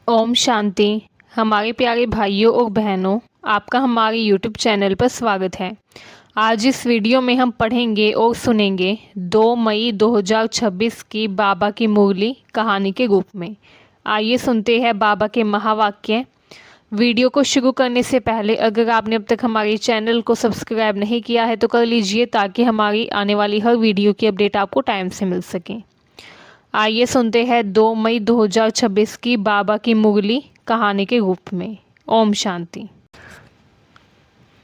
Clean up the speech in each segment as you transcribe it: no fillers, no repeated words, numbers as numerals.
ओम शांति। हमारे प्यारे भाइयों और बहनों, आपका हमारे यूट्यूब चैनल पर स्वागत है। आज इस वीडियो में हम पढ़ेंगे और सुनेंगे 2 मई 2026 की बाबा की मुरली कहानी के रूप में। आइए सुनते हैं बाबा के महावाक्य। वीडियो को शुरू करने से पहले अगर आपने अब तक हमारे चैनल को सब्सक्राइब नहीं किया है तो कर लीजिए, ताकि हमारी आने वाली हर वीडियो की अपडेट आपको टाइम से मिल सके। आइए सुनते हैं 2 मई 2026 की बाबा की मुरली कहानी के रूप में। ओम शांति।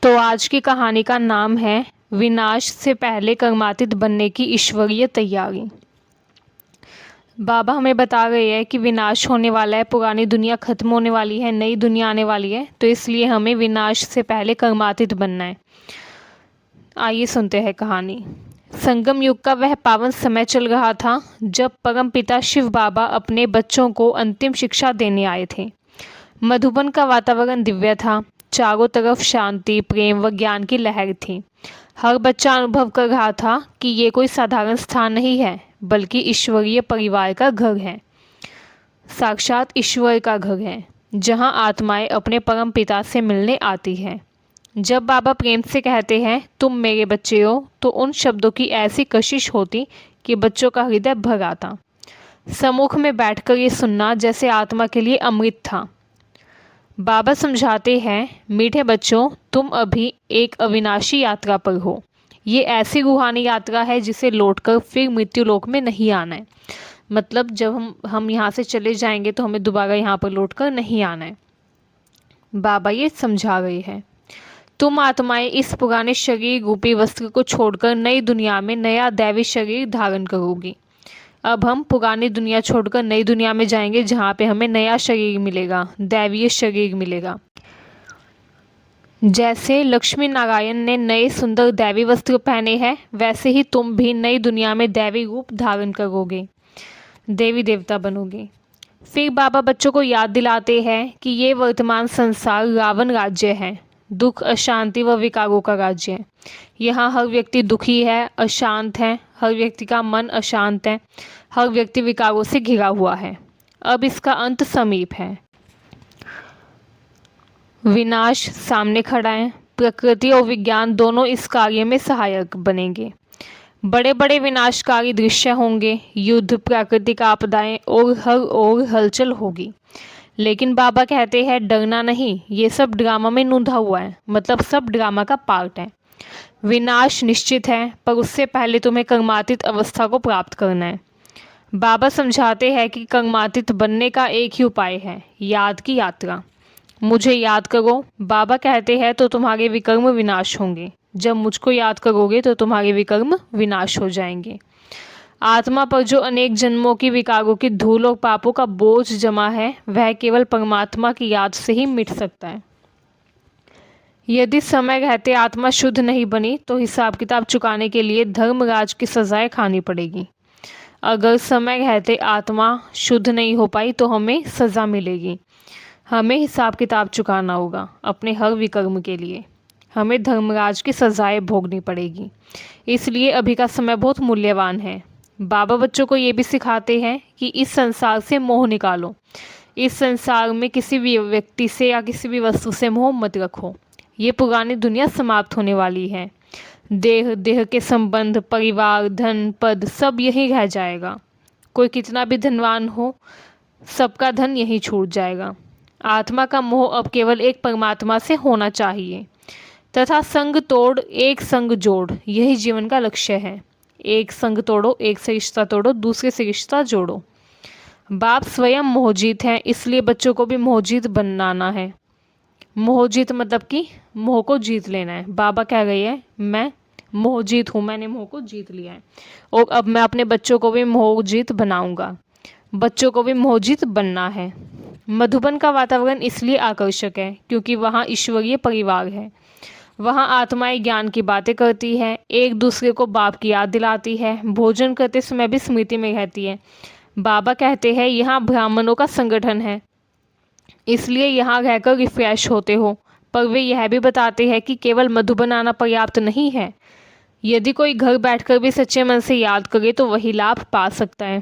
तो आज की कहानी का नाम है विनाश से पहले कर्मातीत बनने की ईश्वरीय तैयारी। बाबा हमें बता रहे हैं कि विनाश होने वाला है, पुरानी दुनिया खत्म होने वाली है, नई दुनिया आने वाली है, तो इसलिए हमें विनाश से पहले कर्मातीत बनना है। आइए सुनते हैं कहानी। संगम युग का वह पावन समय चल रहा था जब परम पिता शिव बाबा अपने बच्चों को अंतिम शिक्षा देने आए थे। मधुबन का वातावरण दिव्य था। चारों तरफ शांति, प्रेम व ज्ञान की लहर थी। हर बच्चा अनुभव कर रहा था कि ये कोई साधारण स्थान नहीं है, बल्कि ईश्वरीय परिवार का घर है। साक्षात ईश्वर का घर है, जहाँ आत्माएं अपने परम पिता से मिलने आती है। जब बाबा प्रेम से कहते हैं तुम मेरे बच्चे हो, तो उन शब्दों की ऐसी कशिश होती कि बच्चों का हृदय भर आता। सम्मुख में बैठकर ये सुनना जैसे आत्मा के लिए अमृत था। बाबा समझाते हैं, मीठे बच्चों, तुम अभी एक अविनाशी यात्रा पर हो। ये ऐसी रूहानी यात्रा है जिसे लौटकर फिर मृत्यु लोक में नहीं आना है। मतलब जब हम यहाँ से चले जाएंगे तो हमें दोबारा यहाँ पर लौटकर नहीं आना है। बाबा ये समझा रहे हैं। तुम आत्माएं इस पुराने शरीर रूपी वस्त्र को छोड़कर नई दुनिया में नया दैवी शरीर धारण करोगी। अब हम पुरानी दुनिया छोड़कर नई दुनिया में जाएंगे, जहाँ पे हमें नया शरीर मिलेगा, दैवीय शरीर मिलेगा। जैसे लक्ष्मी नारायण ने नए सुंदर दैवी वस्त्र पहने हैं, वैसे ही तुम भी नई दुनिया में दैवी रूप धारण करोगे, देवी देवता बनोगे। फिर बाबा बच्चों को याद दिलाते हैं कि ये वर्तमान संसार रावण राज्य है, दुख, अशांति व विकारों का राज्य है। यहाँ हर व्यक्ति दुखी है, अशांत है, हर व्यक्ति का मन अशांत है, हर व्यक्ति विकारों से घिरा हुआ है। अब इसका अंत समीप है। विनाश सामने खड़ा है। प्रकृति और विज्ञान दोनों इस कार्य में सहायक बनेंगे। बड़े बड़े विनाशकारी दृश्य होंगे, युद्ध, प्राकृतिक आपदाएं और हर ओर हलचल होगी। लेकिन बाबा कहते हैं डरना नहीं, ये सब ड्रामा में नूंधा हुआ है, मतलब सब ड्रामा का पार्ट है। विनाश निश्चित है, पर उससे पहले तुम्हें कर्मातीत अवस्था को प्राप्त करना है। बाबा समझाते हैं कि कर्मातीत बनने का एक ही उपाय है, याद की यात्रा। मुझे याद करो, बाबा कहते हैं, तो तुम्हारे विकर्म विनाश होंगे। जब मुझको याद करोगे तो तुम्हारे विकर्म विनाश हो जाएंगे। आत्मा पर जो अनेक जन्मों की विकारों की धूल और पापों का बोझ जमा है, वह केवल परमात्मा की याद से ही मिट सकता है। यदि समय रहते आत्मा शुद्ध नहीं बनी तो हिसाब किताब चुकाने के लिए धर्मराज की सजाएं खानी पड़ेगी। अगर समय रहते आत्मा शुद्ध नहीं हो पाई तो हमें सज़ा मिलेगी। हमें हिसाब किताब चुकाना होगा अपने हर विकर्म के लिए। हमें धर्मराज की सजाएं भोगनी पड़ेगी। इसलिए अभी का समय बहुत मूल्यवान है। बाबा बच्चों को ये भी सिखाते हैं कि इस संसार से मोह निकालो। इस संसार में किसी भी व्यक्ति से या किसी भी वस्तु से मोह मत रखो। ये पुरानी दुनिया समाप्त होने वाली है। देह के संबंध, परिवार, धन, पद सब यहीं रह जाएगा। कोई कितना भी धनवान हो, सबका धन यहीं छूट जाएगा। आत्मा का मोह अब केवल एक परमात्मा से होना चाहिए तथा संग तोड़ एक संग जोड़, यही जीवन का लक्ष्य है। एक संग तोड़ो, एक से रिश्ता तोड़ो, दूसरे से रिश्ता जोड़ो। बाप स्वयं मोहजीत हैं, इसलिए बच्चों को भी मोहजीत बनाना है। मोहजीत मतलब कि मोह को जीत लेना है। बाबा कह रही है, मैं मोहजीत हूँ, मैंने मोह को जीत लिया है और अब मैं अपने बच्चों को भी मोहजीत बनाऊंगा। बच्चों को भी मोहजीत बनना है। मधुबन का वातावरण इसलिए आकर्षक है क्योंकि वहाँ ईश्वरीय परिवार है। वहाँ आत्माएं ज्ञान की बातें करती हैं, एक दूसरे को बाप की याद दिलाती है, भोजन करते समय भी स्मृति में रहती है। बाबा कहते हैं यहाँ ब्राह्मणों का संगठन है, इसलिए यहाँ रहकर रिफ्रेश होते हो। पर वे यह भी बताते हैं कि केवल मधुबन आना पर्याप्त नहीं है। यदि कोई घर बैठकर भी सच्चे मन से याद करे तो वही लाभ पा सकता है।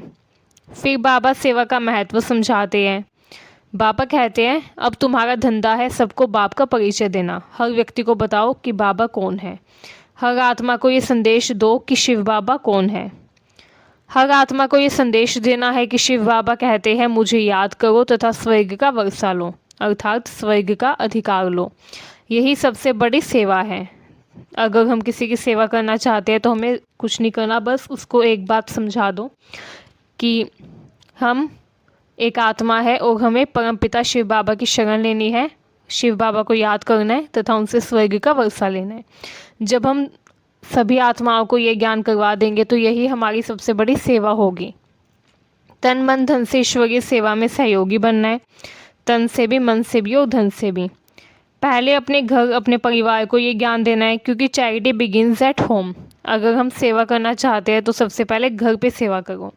फिर बाबा सेवा का महत्व समझाते हैं। बाबा कहते हैं अब तुम्हारा धंधा है सबको बाप का परिचय देना। हर व्यक्ति को बताओ कि बाबा कौन है। हर आत्मा को ये संदेश दो कि शिव बाबा कौन है। हर आत्मा को ये संदेश देना है कि शिव बाबा कहते हैं मुझे याद करो तथा स्वर्ग का वर्षा लो, अर्थात स्वर्ग का अधिकार लो। यही सबसे बड़ी सेवा है। अगर हम किसी की सेवा करना चाहते हैं तो हमें कुछ नहीं करना, बस उसको एक बात समझा दो कि हम एक आत्मा है और हमें परमपिता शिव बाबा की शरण लेनी है, शिव बाबा को याद करना है तथा उनसे स्वर्ग का वर्षा लेना है। जब हम सभी आत्माओं को ये ज्ञान करवा देंगे तो यही हमारी सबसे बड़ी सेवा होगी। तन मन धन से ईश्वरीय सेवा में सहयोगी बनना है, तन से भी, मन से भी और धन से भी। पहले अपने घर, अपने परिवार को ये ज्ञान देना है, क्योंकि चैरिटी बिगिंस एट होम। अगर हम सेवा करना चाहते हैं तो सबसे पहले घर पे सेवा करो।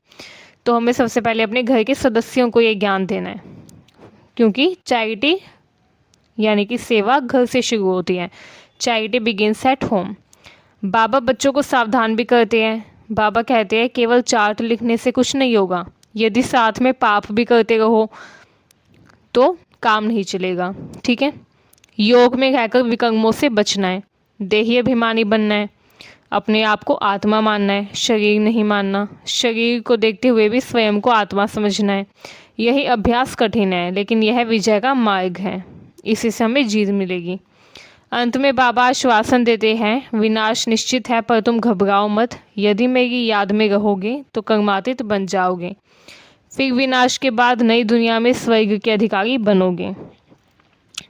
तो हमें सबसे पहले अपने घर के सदस्यों को ये ज्ञान देना है, क्योंकि चैरिटी यानी कि सेवा घर से शुरू होती है। Charity begins at home. बाबा बच्चों को सावधान भी करते हैं। बाबा कहते हैं केवल चार्ट लिखने से कुछ नहीं होगा, यदि साथ में पाप भी करते रहो तो काम नहीं चलेगा। ठीक है। योग में रहकर विकर्मों से बचना है, देही अभिमानी बनना है, अपने आप को आत्मा मानना है, शरीर नहीं मानना। शरीर को देखते हुए भी स्वयं को आत्मा समझना है। यही अभ्यास कठिन है, लेकिन यह विजय का मार्ग है। इसी से हमें जीत मिलेगी। अंत में बाबा आश्वासन देते हैं विनाश निश्चित है, पर तुम घबराओ मत। यदि मेरी याद में रहोगे तो कर्मातीत बन जाओगे। फिर विनाश के बाद नई दुनिया में स्वर्ग के अधिकारी बनोगे।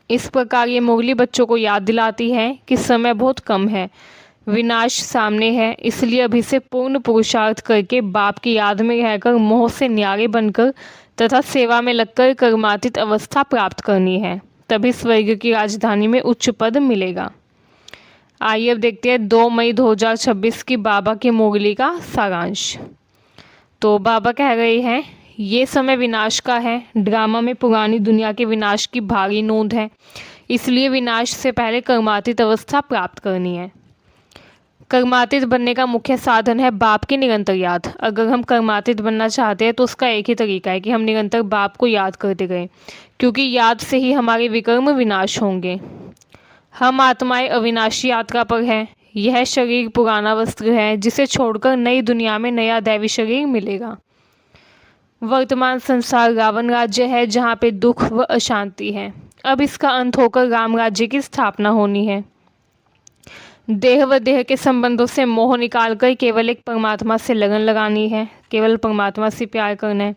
इस प्रकार ये मुरली बच्चों को याद दिलाती है कि समय बहुत कम है, विनाश सामने है। इसलिए अभी से पूर्ण पुरुषार्थ करके बाप की याद में रहकर मोह से न्यारे बनकर तथा सेवा में लगकर कर्मातीत अवस्था प्राप्त करनी है, तभी स्वर्ग की राजधानी में उच्च पद मिलेगा। आइए अब देखते हैं 2 मई 2026 की बाबा की मुरली का सारांश। तो बाबा कह रहे हैं ये समय विनाश का है। ड्रामा में पुरानी दुनिया के विनाश की भारी नोंद है, इसलिए विनाश से पहले कर्मातीत अवस्था प्राप्त करनी है। कर्मातीत बनने का मुख्य साधन है बाप की निरंतर याद। अगर हम कर्मातीत बनना चाहते हैं तो उसका एक ही तरीका है कि हम निरंतर बाप को याद करते गए, क्योंकि याद से ही हमारे विकर्म विनाश होंगे। हम आत्माएं अविनाशी यात्रा पर हैं। यह शरीर पुराना वस्त्र है जिसे छोड़कर नई दुनिया में नया दैवी शरीर मिलेगा। वर्तमान संसार रावण राज्य है जहाँ पे दुख व अशांति है। अब इसका अंत होकर राम राज्य की स्थापना होनी है। देह व देह के संबंधों से मोह निकालकर केवल एक परमात्मा से लगन लगानी है, केवल परमात्मा से प्यार करना है।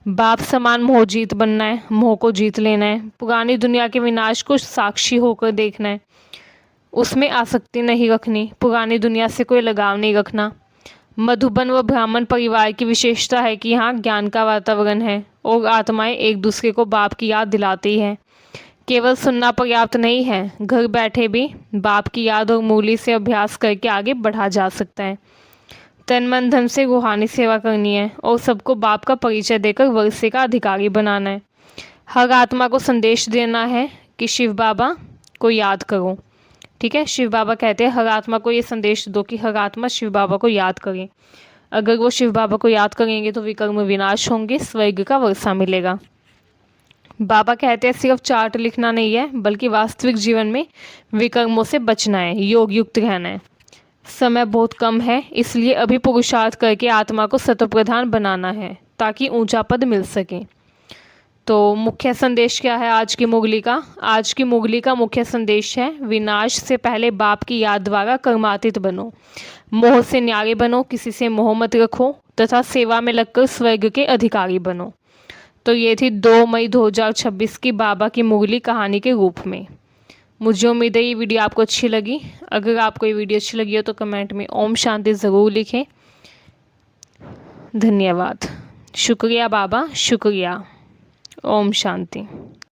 बाप समान मोह जीत बनना है, मोह को जीत लेना है। पुरानी दुनिया के विनाश को साक्षी होकर देखना है, उसमें आसक्ति नहीं रखनी, पुरानी दुनिया से कोई लगाव नहीं रखना। मधुबन व ब्राह्मण परिवार की विशेषता है कि यहाँ ज्ञान का वातावरण है और आत्माएं एक दूसरे को बाप की याद दिलाती हैं। केवल सुनना पर्याप्त नहीं है, घर बैठे भी बाप की याद और मुरली से अभ्यास करके आगे बढ़ा जा सकता है। तन मन धन से रूहानी सेवा करनी है और सबको बाप का परिचय देकर वर्षे का अधिकारी बनाना है। हर आत्मा को संदेश देना है कि शिव बाबा को याद करो। ठीक है। शिव बाबा कहते हैं हर आत्मा को ये संदेश दो कि हर आत्मा शिव बाबा को याद करें। अगर वो शिव बाबा को याद करेंगे तो विकर्म विनाश होंगे, स्वर्ग का वर्षा मिलेगा। बाबा कहते हैं सिर्फ चार्ट लिखना नहीं है, बल्कि वास्तविक जीवन में विकर्मों से बचना है, योग युक्त रहना है। समय बहुत कम है, इसलिए अभी पुरुषार्थ करके आत्मा को सतप्रधान बनाना है ताकि ऊंचा पद मिल सके। तो मुख्य संदेश क्या है आज की मुरली का? आज की मुरली का मुख्य संदेश है विनाश से पहले बाप की याद द्वारा कर्मातीत बनो, मोह से न्यारे बनो, किसी से मोह मत रखो तथा सेवा में लगकर स्वर्ग के अधिकारी बनो। तो ये थी 2 मई 2026 की बाबा की मुरली कहानी के रूप में। मुझे उम्मीद है ये वीडियो आपको अच्छी लगी। अगर आपको ये वीडियो अच्छी लगी हो तो कमेंट में ओम शांति ज़रूर लिखें। धन्यवाद। शुक्रिया बाबा, शुक्रिया। ओम शांति।